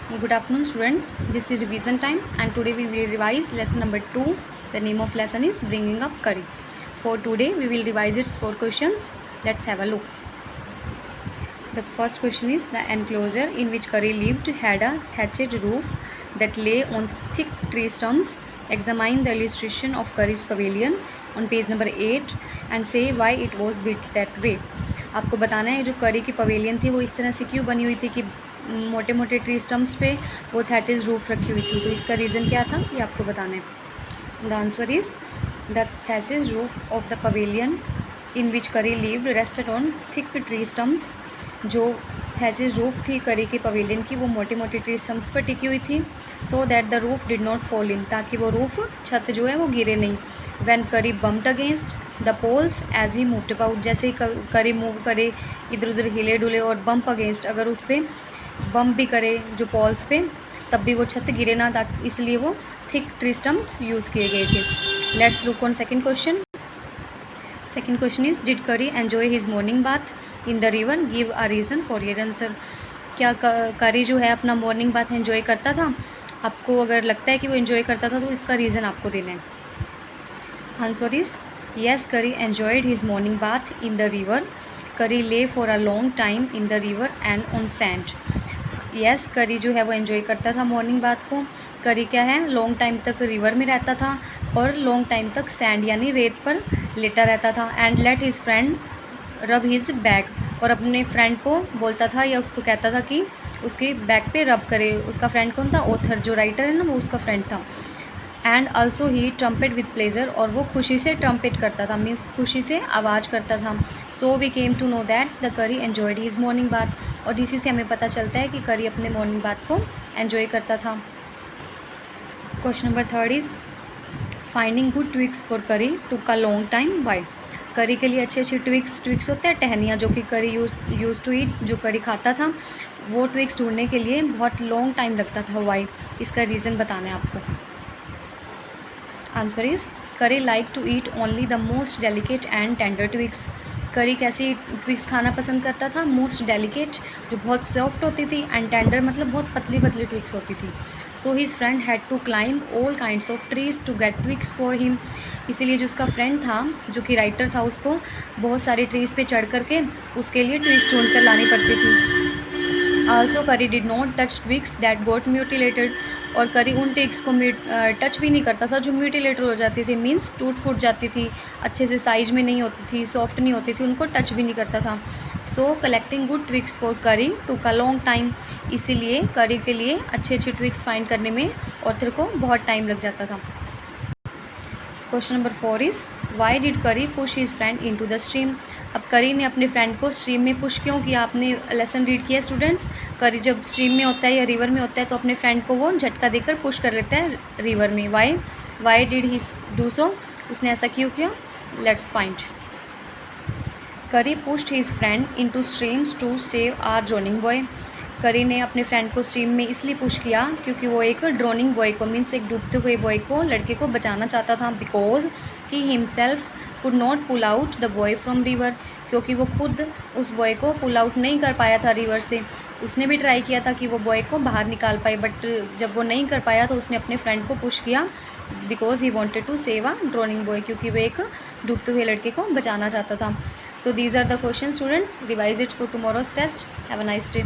Good afternoon students, this is revision time and today we will revise lesson number 2. The name of lesson is bringing up curry. For today we will revise its 4 questions. Let's have a look. The first question is, the enclosure in which curry lived had a thatched roof that lay on thick tree stumps. Examine the illustration of curry's pavilion on page number 8 and say why it was built that way. आपको बताना है जो करी की pavilion थी वो इस तरह से क्यों बनी हुई थी कि मोटे मोटे ट्री स्टम्प्स पे वो थैटिस रूफ रखी हुई थी, तो इसका रीज़न क्या था ये आपको बताना है. The answer is the thatched roof of the pavilion in which Kari lived rested on thick tree stumps. जो थैचिस रूफ थी करी की पवेलियन की वो मोटे मोटे ट्री स्टम्प्स पर टिकी हुई थी. So that the roof did not fall in, ताकि वो रूफ छत जो है वो गिरे नहीं. When Kari bumped against the poles as he moved about, जैसे ही करी मूव करे इधर उधर हिले डुले और बम्प अगेंस्ट, अगर उस पर बम्प भी करे जो पॉल्स पे तब भी वो छत गिरे ना, ताकि इसलिए वो थिक ट्री स्टम्प्स यूज़ किए गए थे. Let's look on second question. Second question is, did Kari enjoy his morning bath in the river, give a reason for your answer. क्या करी जो है अपना मॉर्निंग बाथ एन्जॉय करता था? आपको अगर लगता है कि वो एन्जॉय करता था तो इसका रीज़न आपको देना है. आंसर इज़ येस, करी enjoyed his morning bath in the river. करी ले for a long time in the river and on sand. Yes, करी जो है वो एन्जॉय करता था मॉर्निंग बाथ को. करी क्या है, लॉन्ग टाइम तक रिवर में रहता था और लॉन्ग टाइम तक सैंड यानी रेत पर लेटा रहता था. एंड लेट हिज फ्रेंड रब हिज बैक, और अपने फ्रेंड को बोलता था या उसको कहता था कि उसके बैक पे रब करे. उसका फ्रेंड कौन था? ऑथर जो राइटर है ना वो उसका फ्रेंड था. And also he trumpet with pleasure, और वो खुशी से ट्रम्पेट करता था, मीन्स खुशी से आवाज़ करता था. So we came to know that the Kari enjoyed his morning bath, और इसी से हमें पता चलता है कि करी अपने मॉर्निंग बाथ को एन्जॉय करता था. Question number 3 is, finding good twigs for Kari took a long time, why. Kari के लिए अच्छी अच्छी ट्विक्स होते हैं, टहनियाँ जो कि करी यूज टू ईट, जो करी खाता था, वो ट्विक्स ढूंढने के लिए बहुत लॉन्ग टाइम लगता था. वाई, इसका रीज़न बताना है आपको. Answer is Kari like to eat only the most delicate and tender twigs. Kari कैसी ट्विक्स खाना पसंद करता था? मोस्ट डेलिकेट, जो बहुत सॉफ्ट होती थी, एंड टेंडर मतलब बहुत पतली पतली ट्विक्स होती थी. So his friend had to climb all kinds of trees to get twigs for him. इसीलिए जो उसका फ्रेंड था जो कि राइटर था उसको बहुत सारे ट्रीज़ पे चढ़ करके उसके लिए ट्विक्स ढूंढ कर लानी पड़ती थी. Also Kari did not touch twigs that got mutilated, और करी उन ट्विक्स को टच भी नहीं करता था जो म्यूटिलेटेड हो जाती थी, मीन्स टूट फूट जाती थी, अच्छे से साइज में नहीं होती थी, सॉफ्ट नहीं होती थी, उनको टच भी नहीं करता था. सो collecting good twigs for Kari took a long time. इसीलिए करी के लिए अच्छे अच्छे ट्विक्स फाइंड करने में ऑथर को बहुत टाइम लग जाता था. Question number 4 is, why did Kari push his friend into the stream. अब करी ने अपने फ्रेंड को स्ट्रीम में पुश क्यों किया? आपने लेसन रीड किया स्टूडेंट्स. करी जब स्ट्रीम में होता है या रिवर में होता है तो अपने फ्रेंड को वो झटका देकर पुश कर लेता है रिवर में. Why did he do so, उसने ऐसा क्यों किया? Let's find. Kari pushed his friend into streams to save a drowning boy. Kari ने अपने फ्रेंड को स्ट्रीम में इसलिए पुश किया क्योंकि वो एक ड्रोनिंग बॉय को, मीन्स एक डूबते हुए बॉय को, लड़के को बचाना चाहता था. Because he himself could not pull out the boy from river, क्योंकि वो खुद उस बॉय को पुल आउट नहीं कर पाया था रिवर से. उसने भी ट्राई किया था कि वो बॉय को बाहर निकाल पाए, बट जब वो नहीं कर पाया तो उसने अपने फ्रेंड को पुश किया because he wanted to save a drowning boy, क्योंकि वो एक डूबते हुए लड़के को बचाना चाहता था. So these are the question students. Revise it for tomorrow's test. Have a nice day.